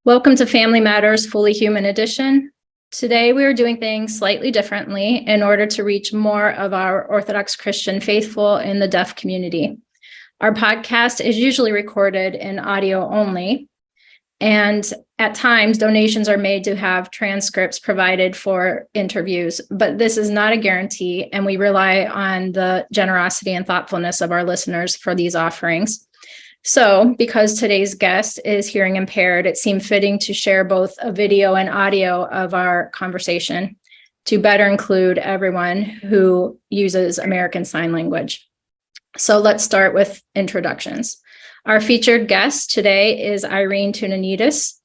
Welcome to Family Matters Fully Human Edition. Today we are doing things slightly differently in order to reach more of our Orthodox Christian faithful in the deaf community. Our podcast is usually recorded in audio only, and at times donations are made to have transcripts provided for interviews, but this is not a guarantee, and we rely on the generosity and thoughtfulness of our listeners for these offerings. So, because today's guest is hearing impaired, it seemed fitting to share both a video and audio of our conversation to better include everyone who uses American Sign Language. So let's start with introductions. Our featured guest today is Irene Tunanidas.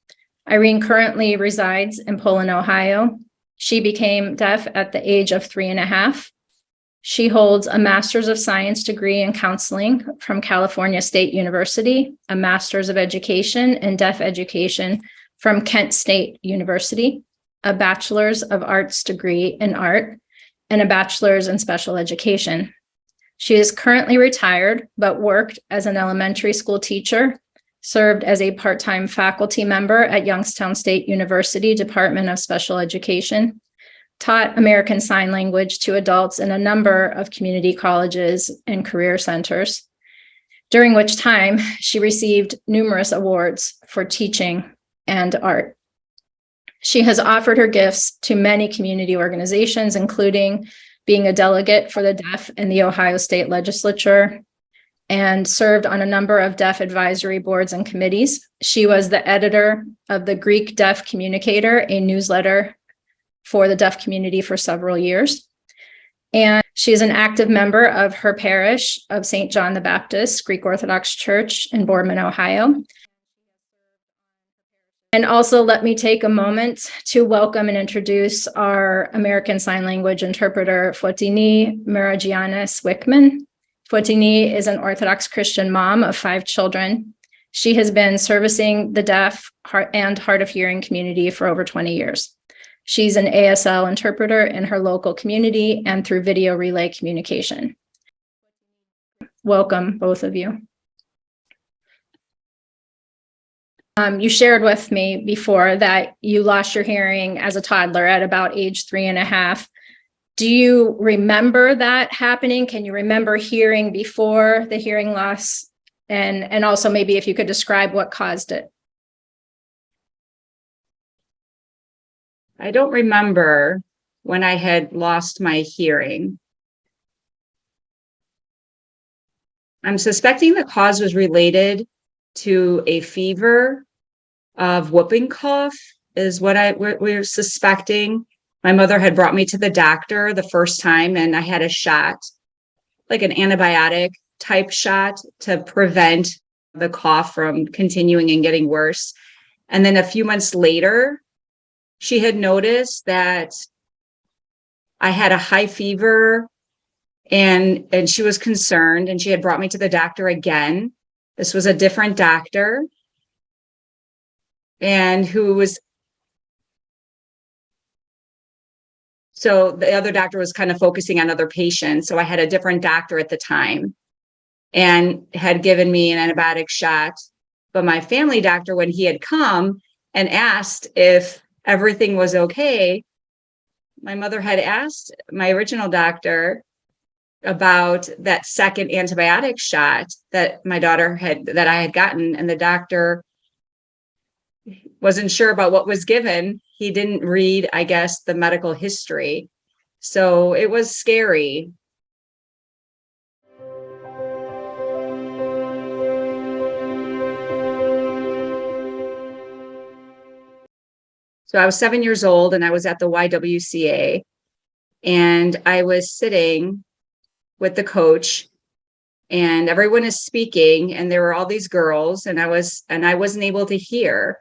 Irene currently resides in Poland, Ohio. She became deaf at the age of 3.5. She holds a Master's of Science degree in counseling from California State University, a Master's of Education in Deaf Education from Kent State University, a Bachelor's of Arts degree in art, and a Bachelor's in Special Education. She is currently retired, but worked as an elementary school teacher, served as a part-time faculty member at Youngstown State University Department of Special Education, taught American Sign Language to adults in a number of community colleges and career centers, during which time she received numerous awards for teaching and art. She has offered her gifts to many community organizations, including being a delegate for the deaf in the Ohio State Legislature, and served on a number of deaf advisory boards and committees. She was the editor of the Greek Deaf Communicator, a newsletter for the deaf community for several years. And she is an active member of her parish of St. John the Baptist, Greek Orthodox Church in Boardman, Ohio. And also let me take a moment to welcome and introduce our American Sign Language interpreter, Fotini Meragianis Wickman. Fotini is an Orthodox Christian mom of 5 children. She has been servicing the deaf and hard of hearing community for over 20 years. She's an ASL interpreter in her local community and through video relay communication. Welcome, both of you. You shared with me before that you lost your hearing as a toddler at about age 3.5. Do you remember that happening? Can you remember hearing before the hearing loss? And also maybe if you could describe what caused it. I don't remember when I had lost my hearing. I'm suspecting the cause was related to a fever of whooping cough is what we're suspecting. My mother had brought me to the doctor the first time and I had a shot, like an antibiotic type shot to prevent the cough from continuing and getting worse. And then a few months later, she had noticed that I had a high fever and she was concerned and she had brought me to the doctor again. This was a different doctor and so the other doctor was kind of focusing on other patients. So I had a different doctor at the time and had given me an antibiotic shot. But my family doctor, when he had come and asked if everything was okay, my mother had asked my original doctor about that second antibiotic shot that I had gotten, and the doctor wasn't sure about what was given. He didn't read, I guess, the medical history. So it was scary. So I was 7 years old and I was at the YWCA and I was sitting with the coach and everyone is speaking and there were all these girls and I wasn't able to hear.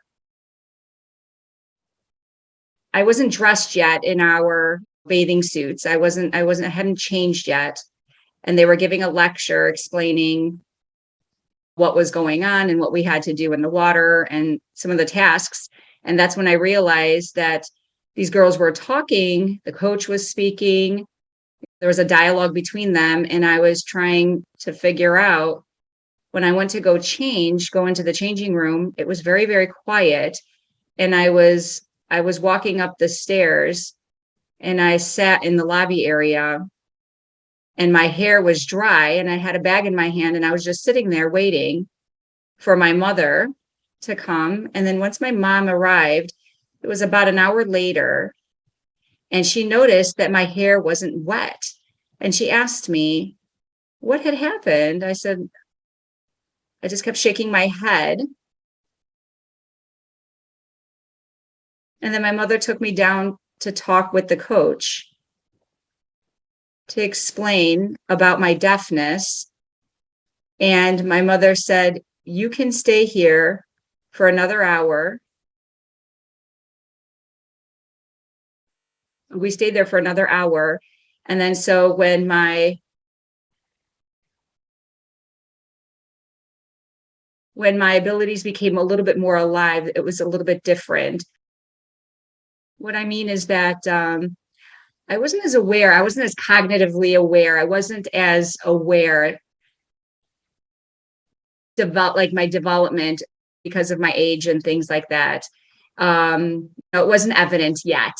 I wasn't dressed yet in our bathing suits. I hadn't changed yet. And they were giving a lecture explaining what was going on and what we had to do in the water and some of the tasks. And that's when I realized that these girls were talking, the coach was speaking, there was a dialogue between them, and I was trying to figure out, when I went to go into the changing room, it was very, very quiet. and I was walking up the stairs, and I sat in the lobby area, and my hair was dry, and I had a bag in my hand, and I was just sitting there waiting for my mother to come. And then once my mom arrived, it was about an hour later, and she noticed that my hair wasn't wet. And she asked me what had happened. I said, I just kept shaking my head. And then my mother took me down to talk with the coach to explain about my deafness. And my mother said, you can stay here for another hour. We stayed there for another hour. And then so when my abilities became a little bit more alive, it was a little bit different. What I mean is that I wasn't as aware. I wasn't as cognitively aware. I wasn't as aware like my development because of my age and things like that. It wasn't evident yet.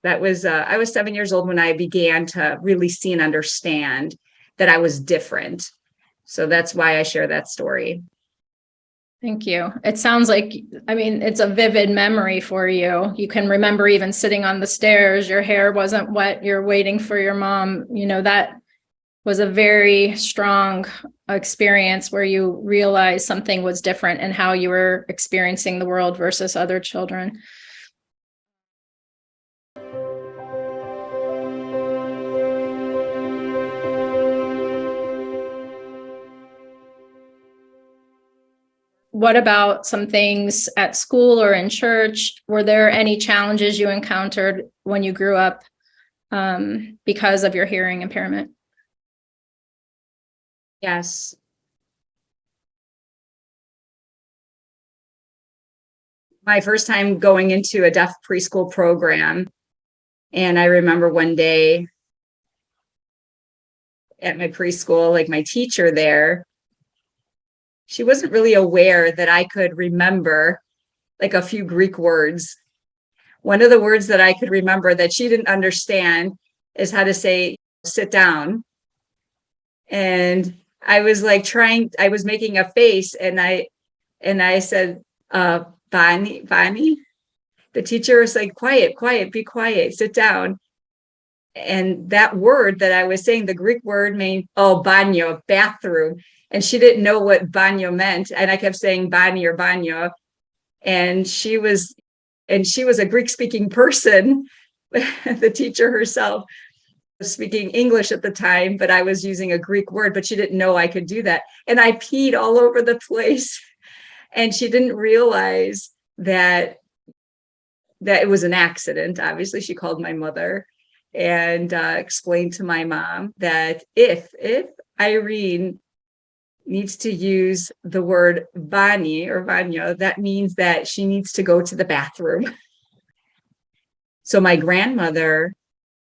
That was I was 7 years old when I began to really see and understand that I was different. So that's why I share that story. Thank you. It sounds like, I mean, it's a vivid memory for you. You can remember even sitting on the stairs, your hair wasn't wet, you're waiting for your mom. You know, that was a very strong experience where you realized something was different in how you were experiencing the world versus other children. What about some things at school or in church? Were there any challenges you encountered when you grew up because of your hearing impairment? Yes. My first time going into a deaf preschool program. And I remember one day at my preschool, like my teacher there, she wasn't really aware that I could remember like a few Greek words. One of the words that I could remember that she didn't understand is how to say, sit down. And I was like I was making a face, and I said, Bani. The teacher was like, quiet, be quiet, sit down. And that word that I was saying, the Greek word meant, banyo, bathroom. And she didn't know what banyo meant. And I kept saying bani or banyo. And she was a Greek speaking person. The teacher herself was speaking English at the time, but I was using a Greek word, but she didn't know I could do that. And I peed all over the place. And she didn't realize that it was an accident. Obviously, she called my mother and explained to my mom that if Irene needs to use the word bani or banyo, that means that she needs to go to the bathroom. So my grandmother,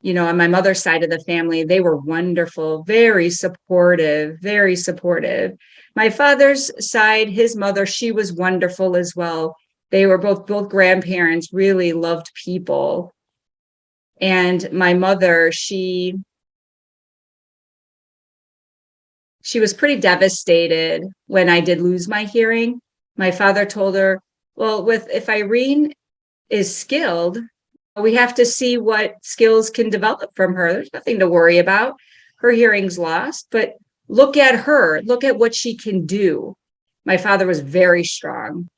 on my mother's side of the family, they were wonderful, very supportive, very supportive. My father's side, his mother, she was wonderful as well. They were both grandparents, really loved people. And my mother, she was pretty devastated when I did lose my hearing. My father told her, well, if Irene is skilled, we have to see what skills can develop from her. There's nothing to worry about. Her hearing's lost, but look at her. Look at what she can do. My father was very strong.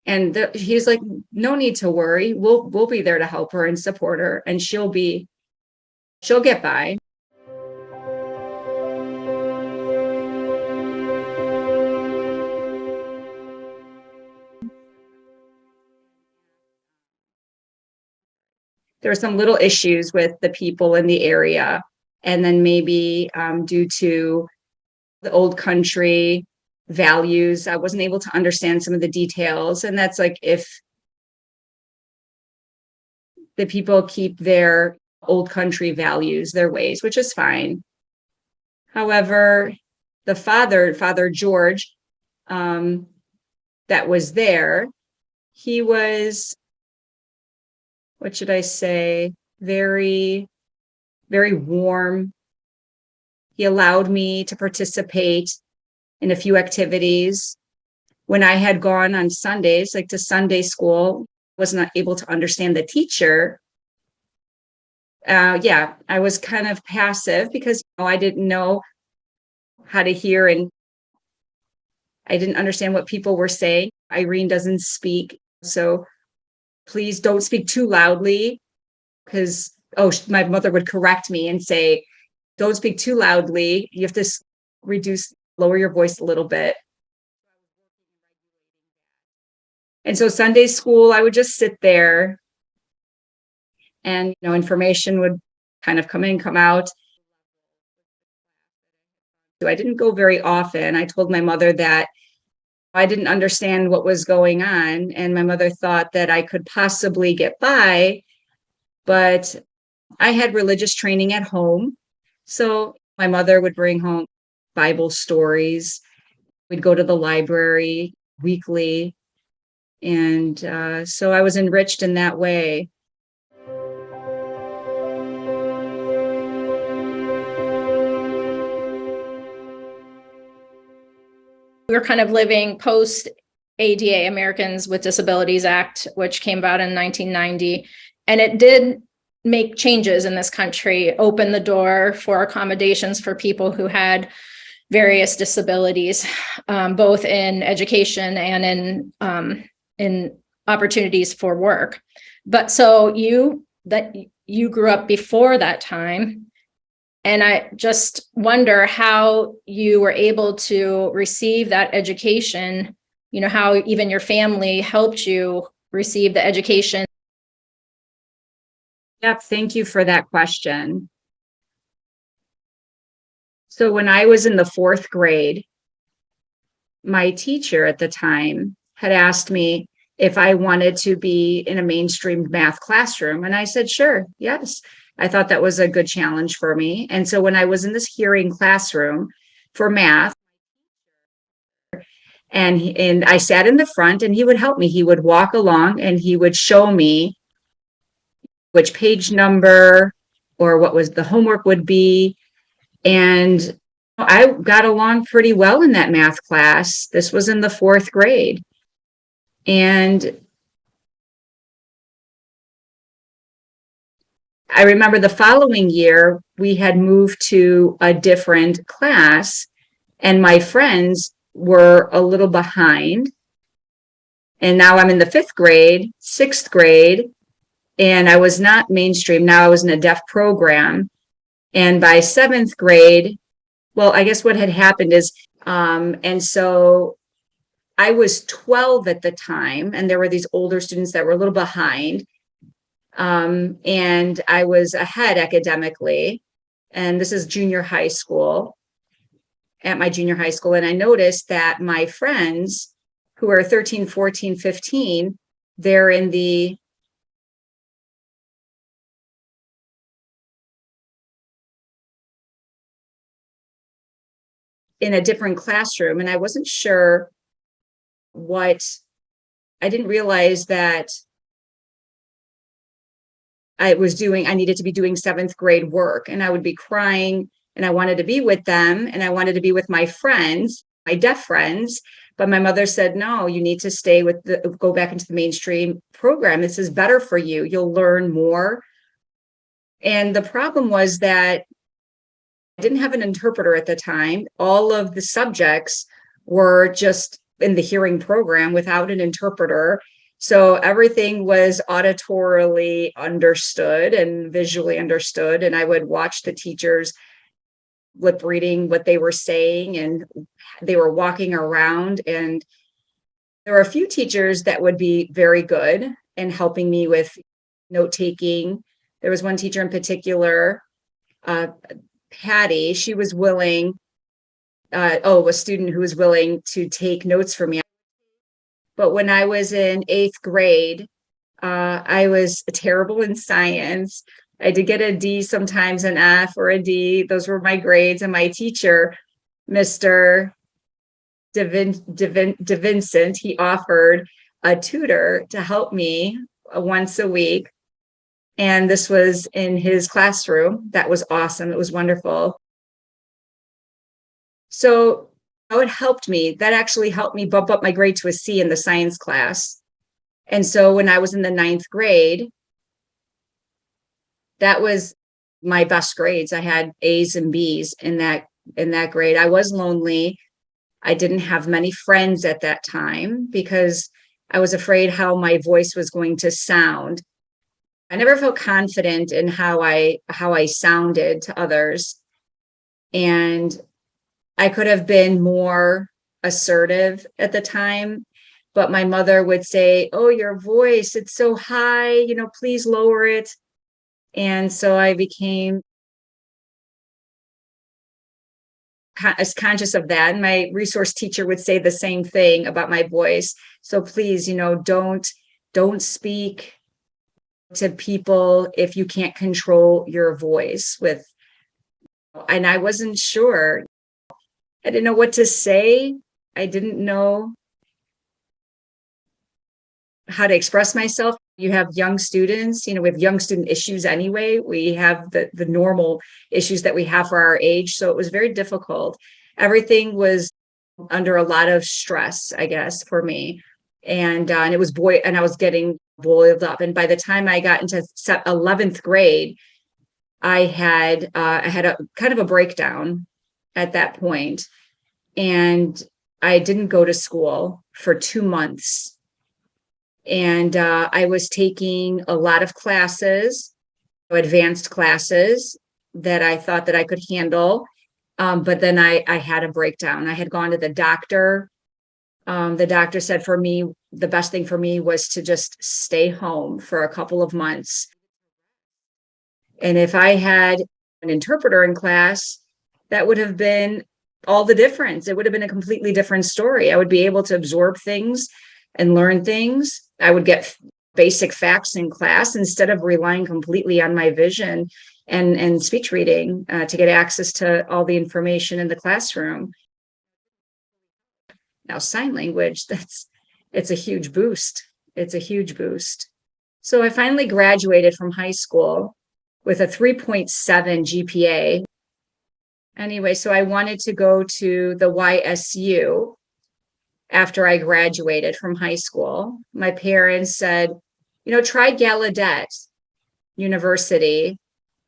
And he's like, no need to worry. We'll be there to help her and support her, and she'll get by. There were some little issues with the people in the area. And then maybe due to the old country values, I wasn't able to understand some of the details. And that's like if the people keep their old country values, their ways, which is fine. However, the Father George, that was there, he was, what should I say, very, very warm. He allowed me to participate in a few activities. When I had gone on Sundays, like to Sunday school, was not able to understand the teacher. I was kind of passive because I didn't know how to hear and I didn't understand what people were saying. Irene doesn't speak, so please don't speak too loudly because, my mother would correct me and say, don't speak too loudly. You have to lower your voice a little bit. And so Sunday school, I would just sit there and, information would kind of come in, come out. So I didn't go very often. I told my mother that I didn't understand what was going on. And my mother thought that I could possibly get by, but I had religious training at home. So my mother would bring home Bible stories. We'd go to the library weekly. And so I was enriched in that way. We were kind of living post ADA, Americans with Disabilities Act, which came about in 1990. And it did make changes in this country, open the door for accommodations for people who had various disabilities, both in education and in opportunities for work. But so you grew up before that time. And I just wonder how you were able to receive that education, how even your family helped you receive the education. Yep, thank you for that question. So when I was in the 4th grade, my teacher at the time had asked me if I wanted to be in a mainstream math classroom. And I said, sure, yes. I thought that was a good challenge for me. And so when I was in this hearing classroom for math, and I sat in the front and he would help me. He would walk along and he would show me which page number or what was the homework would be. And I got along pretty well in that math class. This was in the 4th grade. And I remember the following year, we had moved to a different class, and my friends were a little behind. And now I'm in the 5th grade, 6th grade, and I was not mainstream. Now I was in a deaf program. And by 7th grade, well, I guess what had happened is, and so I was 12 at the time, and there were these older students that were a little behind. And I was ahead academically, and this is junior high school, at my junior high school. And I noticed that my friends who are 13, 14, 15, they're in a different classroom. And I wasn't sure I didn't realize that I needed to be doing 7th grade work, and I would be crying and I wanted to be with them and I wanted to be with my friends, my deaf friends. But my mother said, no, you need to go back into the mainstream program. This is better for you. You'll learn more. And the problem was that I didn't have an interpreter at the time. All of the subjects were just in the hearing program without an interpreter. So everything was auditorily understood and visually understood. And I would watch the teachers lip reading what they were saying, and they were walking around. And there were a few teachers that would be very good in helping me with note taking. There was one teacher in particular, Patty. She was willing, a student who was willing to take notes for me. But when I was in 8th grade, I was terrible in science. I did get a D, sometimes an F or a D. Those were my grades. And my teacher, Mr. DeVincent, he offered a tutor to help me once a week. And this was in his classroom. That was awesome. It was wonderful. So it helped me. That actually helped me bump up my grade to a C in the science class. And so when I was in the 9th grade, that was my best grades. I had A's and B's in that grade. I was lonely. I didn't have many friends at that time because I was afraid how my voice was going to sound. I never felt confident in how I sounded to others. And I could have been more assertive at the time, but my mother would say, "Oh, your voice, it's so high, please lower it." And so I became as conscious of that. And my resource teacher would say the same thing about my voice. So please, don't speak to people if you can't control your voice and I wasn't sure. I didn't know what to say. I didn't know how to express myself. You have young students, we have young student issues anyway. We have the normal issues that we have for our age. So it was very difficult. Everything was under a lot of stress, I guess, for me. And it was and I was getting boiled up. And by the time I got into 11th grade, I had a kind of a breakdown at that point. And I didn't go to school for 2 months. And I was taking a lot of classes, advanced classes that I thought that I could handle. But then I had a breakdown. I had gone to the doctor. The doctor said for me, the best thing for me was to just stay home for a couple of months. And if I had an interpreter in class, that would have been all the difference. It would have been a completely different story. I would be able to absorb things and learn things. I would get basic facts in class instead of relying completely on my vision and speech reading to get access to all the information in the classroom. Now, sign language, it's a huge boost. It's a huge boost. So I finally graduated from high school with a 3.7 GPA. Anyway, so I wanted to go to the YSU after I graduated from high school. My parents said, try Gallaudet University.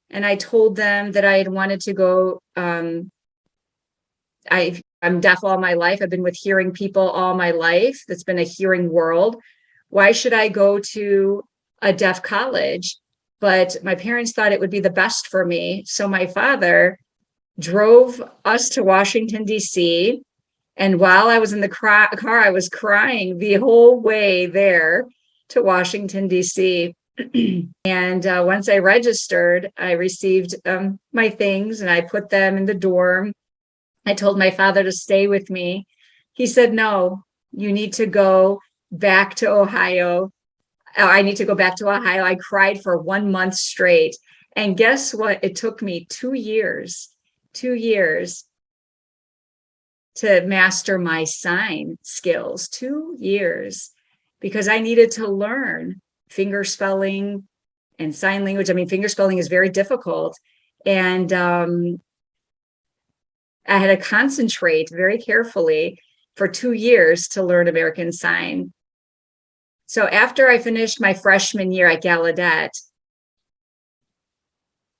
And I told them that I had wanted to go. I'm deaf all my life. I've been with hearing people all my life. That's been a hearing world. Why should I go to a deaf college? But my parents thought it would be the best for me. So my father drove us to Washington, D.C. And while I was in the car, I was crying the whole way there to Washington, D.C. And once I registered, I received my things and I put them in the dorm. I told my father to stay with me. He said, "No, you need to go back to Ohio. I need to go back to Ohio." I cried for 1 month straight. And guess what? It took me 2 years to master my sign skills, 2 years, because I needed to learn finger spelling and sign language. I mean, finger spelling is very difficult. And I had to concentrate very carefully for 2 years to learn American Sign. So after I finished my freshman year at Gallaudet,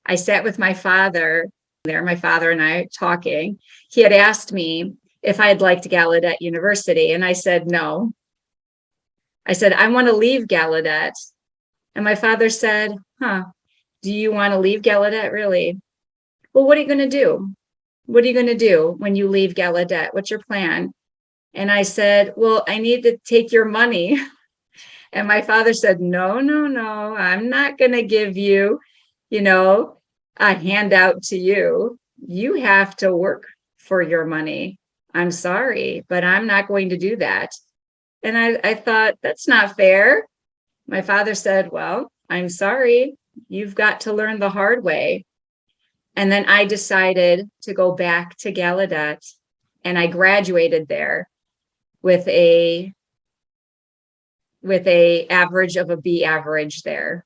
I sat with my father there, my father and I talking. He had asked me if I had liked Gallaudet University, and I said no. I said, "I want to leave Gallaudet." And my father said, "Do you want to leave Gallaudet, really? Well, what are you going to do? What are you going to do when you leave Gallaudet? What's your plan?" And I said, "Well, I need to take your money." And my father said, no, I'm not going to give you, a handout to you. You have to work for your money. I'm sorry, but I'm not going to do that. And I thought, that's not fair. My father said, "Well, I'm sorry. You've got to learn the hard way." And then I decided to go back to Gallaudet, and I graduated there with a with a average of a B average there.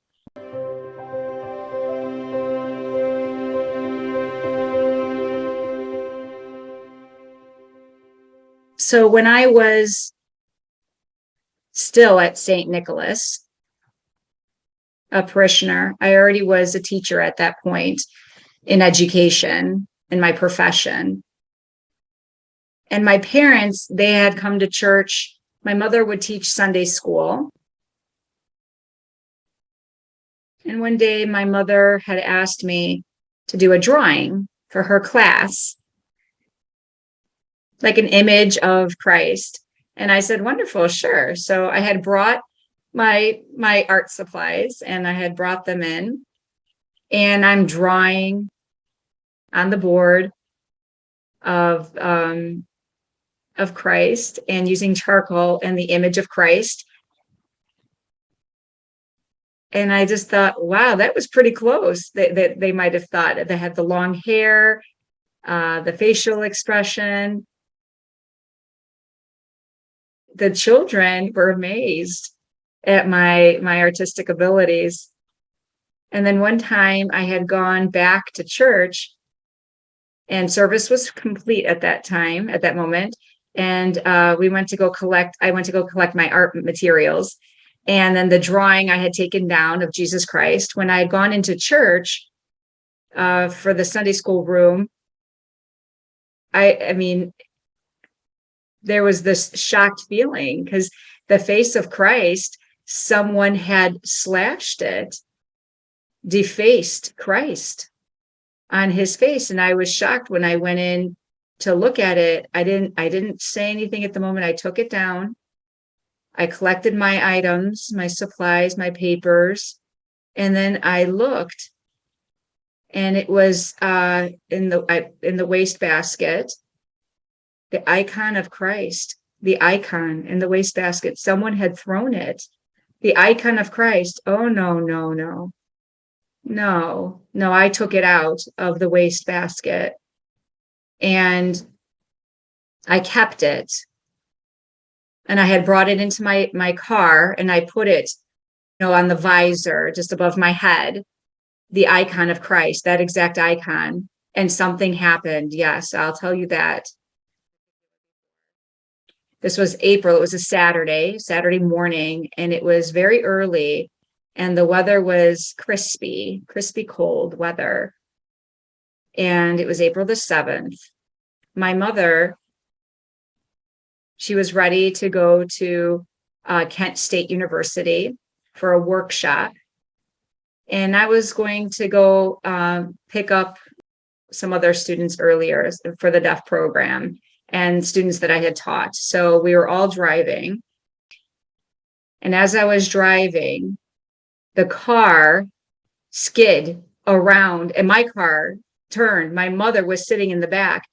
So when I was still at St. Nicholas, a parishioner, I already was a teacher at that point in education in my profession. And my parents, they had come to church. My mother would teach Sunday school. And one day my mother had asked me to do a drawing for her class, like an image of Christ. And I said, wonderful, sure. So I had brought my art supplies and I had brought them in, and I'm drawing on the board of Christ and using charcoal and the image of Christ. And I just thought, wow, that was pretty close. They might have thought they had the long hair, the facial expression. The children were amazed at my artistic abilities. And then one time I had gone back to church and service was complete at that moment. And I went to go collect my art materials. And then the drawing I had taken down of Jesus Christ, when I had gone into church for the Sunday school room, I mean, there was this shocked feeling because the face of Christ, someone had slashed it, defaced Christ on his face. And I was shocked when I went in to look at it. I didn't say anything at the moment. I took it down. I collected my items, my supplies, my papers, and then I looked, and it was in the wastebasket, the icon of Christ, the icon in the wastebasket. Someone had thrown it. The icon of Christ. Oh, no, no, no. No, no, I took it out of the wastebasket and I kept it. And I had brought it into my car and I put it, on the visor just above my head, the icon of Christ, that exact icon. And something happened. Yes, I'll tell you that. This was April. It was a Saturday morning, and it was very early, and the weather was crispy cold weather. And it was April the 7th. My mother, she was ready to go to Kent State University for a workshop. And I was going to go pick up some other students earlier for the deaf program and students that I had taught. So we were all driving. And as I was driving, the car skid around and my car turned. My mother was sitting in the back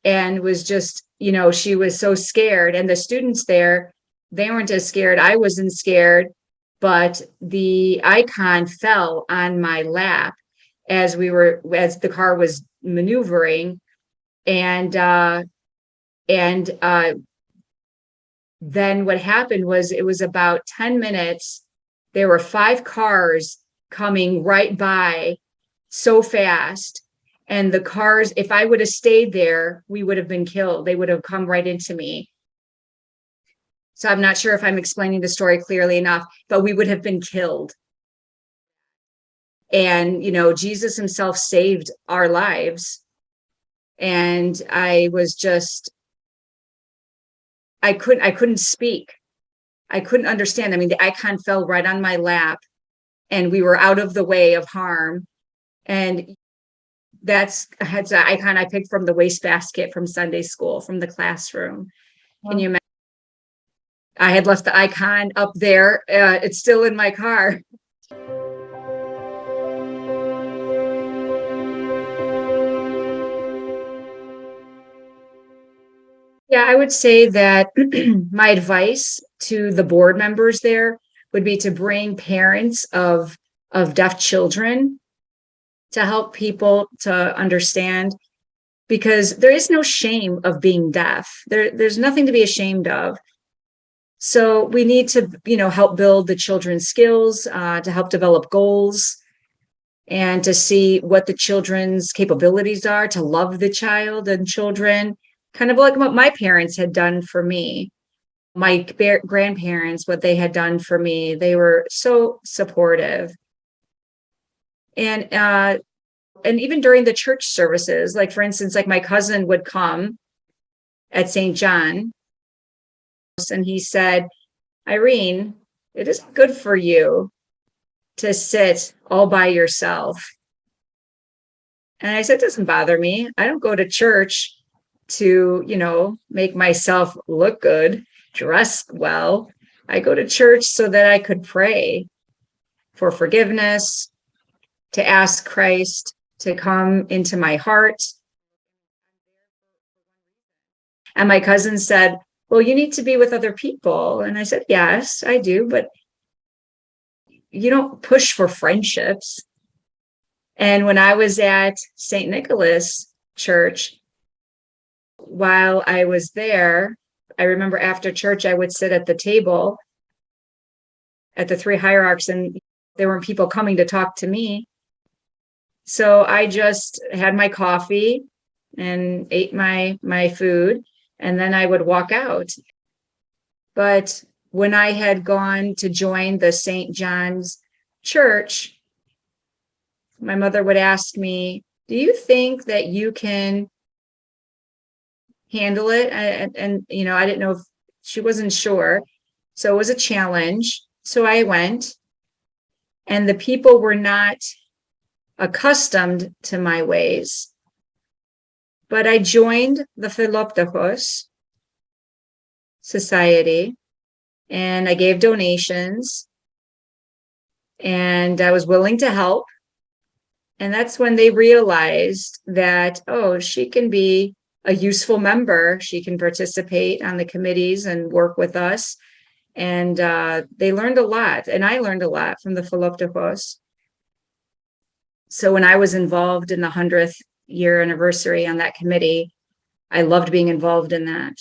and was just, she was so scared. And the students there, they weren't as scared. I wasn't scared, but the icon fell on my lap as the car was maneuvering. And then what happened was, it was about 10 minutes. There were 5 cars coming right by so fast. And the cars, if I would have stayed there, we would have been killed. They would have come right into me. So I'm not sure if I'm explaining the story clearly enough, but we would have been killed. And, Jesus himself saved our lives. And I couldn't speak. I couldn't understand. I mean, the icon fell right on my lap and we were out of the way of harm. And that's an icon I picked from the wastebasket from Sunday school, from the classroom. Wow. Can you imagine? I had left the icon up there. It's still in my car. Yeah, I would say that my advice to the board members there would be to bring parents of deaf children to help people to understand, because there is no shame of being deaf. There's nothing to be ashamed of. So we need to, help build the children's skills, to help develop goals, and to see what the children's capabilities are, to love the child and children, kind of like what my parents had done for me. My grandparents, what they had done for me, they were so supportive. And even during the church services, like for instance, like my cousin would come at St. John, and he said, Irene, it isn't good for you to sit all by yourself. And I said, it doesn't bother me. I don't go to church to, make myself look good, dress well. I go to church so that I could pray for forgiveness, to ask Christ to come into my heart. And my cousin said, well, you need to be with other people. And I said, yes, I do, but you don't push for friendships. And when I was at St. Nicholas Church, while I was there, I remember after church, I would sit at the table at the three hierarchs, and there were people coming to talk to me. So I just had my coffee and ate my food, and then I would walk out. But when I had gone to join the St. John's Church, my mother would ask me, do you think that you can handle it? And I didn't know if she wasn't sure. So it was a challenge. So I went, and the people were not accustomed to my ways. But I joined the Philoptochos Society, and I gave donations, and I was willing to help. And that's when they realized that, oh, she can be a useful member. She can participate on the committees and work with us. And they learned a lot. And I learned a lot from the Philoptochos. So when I was involved in the 100th year anniversary on that committee, I loved being involved in that.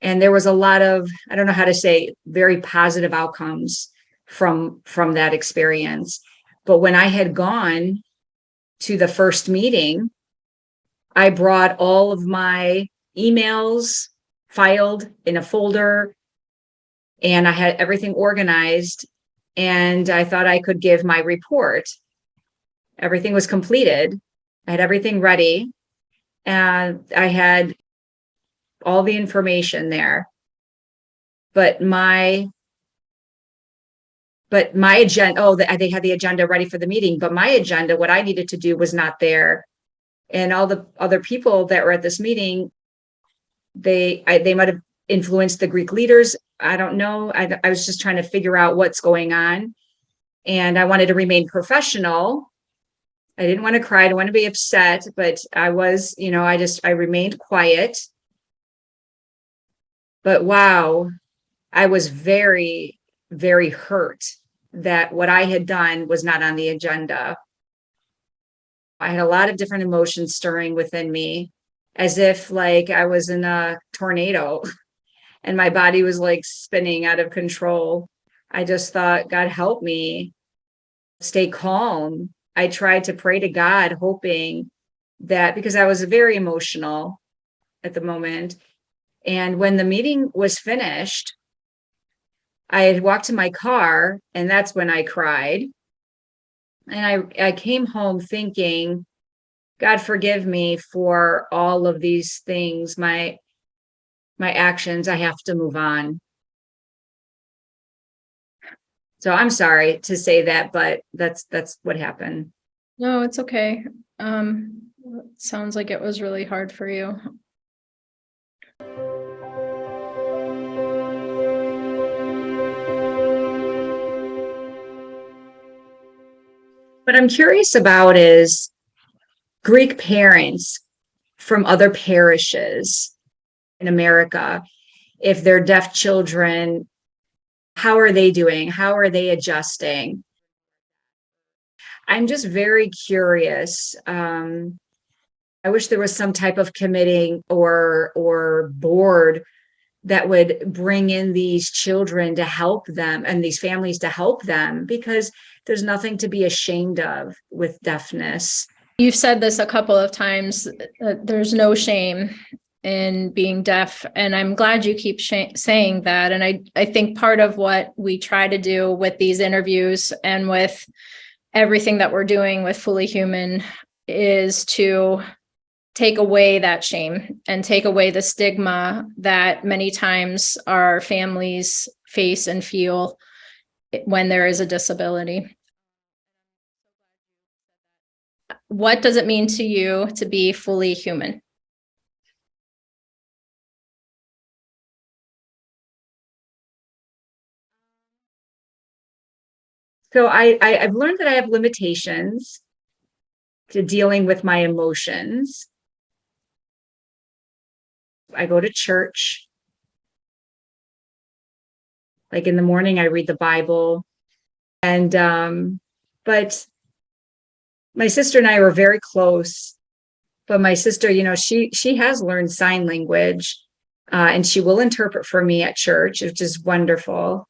And there was a lot of, I don't know how to say, very positive outcomes from that experience. But when I had gone to the first meeting, I brought all of my emails filed in a folder, and I had everything organized, and I thought I could give my report. Everything was completed. I had everything ready, and I had all the information there. But my agenda, they had the agenda ready for the meeting, but my agenda, what I needed to do, was not there. And all the other people that were at this meeting, they might have influenced the Greek leaders. I don't know. I was just trying to figure out what's going on. And I wanted to remain professional. I didn't want to cry. I didn't want to be upset, but I was, I remained quiet. But wow, I was very, very hurt that what I had done was not on the agenda. I had a lot of different emotions stirring within me, as if like I was in a tornado and my body was like spinning out of control. I just thought, God, help me stay calm. I tried to pray to God, hoping that, because I was very emotional at the moment. And when the meeting was finished, I had walked to my car, and that's when I cried. And I came home thinking, God, forgive me for all of these things, my actions. I have to move on. So I'm sorry to say that, but that's what happened. No, it's okay. Sounds like it was really hard for you. What I'm curious about is Greek parents from other parishes in America. If they're deaf children, how are they doing? How are they adjusting? I'm just very curious. I wish there was some type of committee or board that would bring in these children to help them and these families to help them, because there's nothing to be ashamed of with deafness. You've said this a couple of times, there's no shame in being deaf. And I'm glad you keep saying that. And I think part of what we try to do with these interviews and with everything that we're doing with Fully Human is to take away that shame and take away the stigma that many times our families face and feel when there is a disability. What does it mean to you to be fully human? So I've learned that I have limitations to dealing with my emotions. I go to church. Like in the morning, I read the Bible. And but my sister and I were very close. But my sister, she has learned sign language, and she will interpret for me at church, which is wonderful.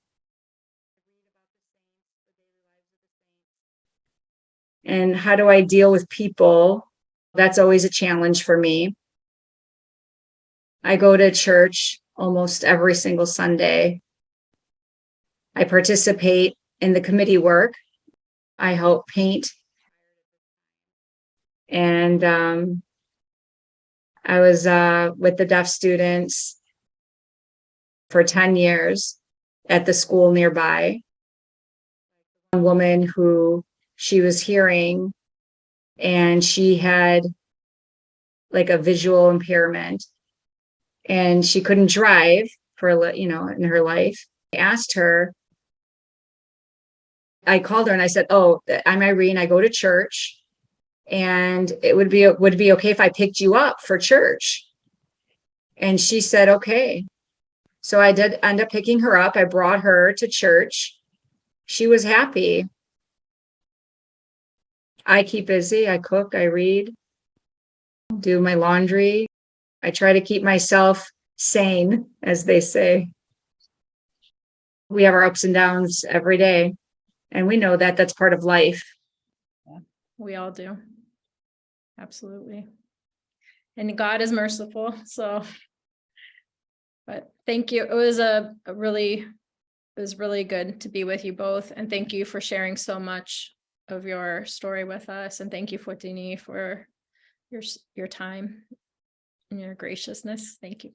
And how do I deal with people? That's always a challenge for me. I go to church almost every single Sunday. I participate in the committee work. I help paint. And I was with the deaf students for 10 years at the school nearby. A woman who she was hearing, and she had like a visual impairment, and she couldn't drive for in her life. I asked her, I called her and I said, "Oh, I'm Irene. I go to church, and it would be okay if I picked you up for church." And she said, "Okay." So I did end up picking her up. I brought her to church. She was happy. I keep busy. I cook, I read, do my laundry. I try to keep myself sane, as they say. We have our ups and downs every day, and we know that that's part of life. We all do. Absolutely. And God is merciful. So, but thank you. It was really good to be with you both. And thank you for sharing so much of your story with us. And thank you, Fotini, for your time and your graciousness. Thank you.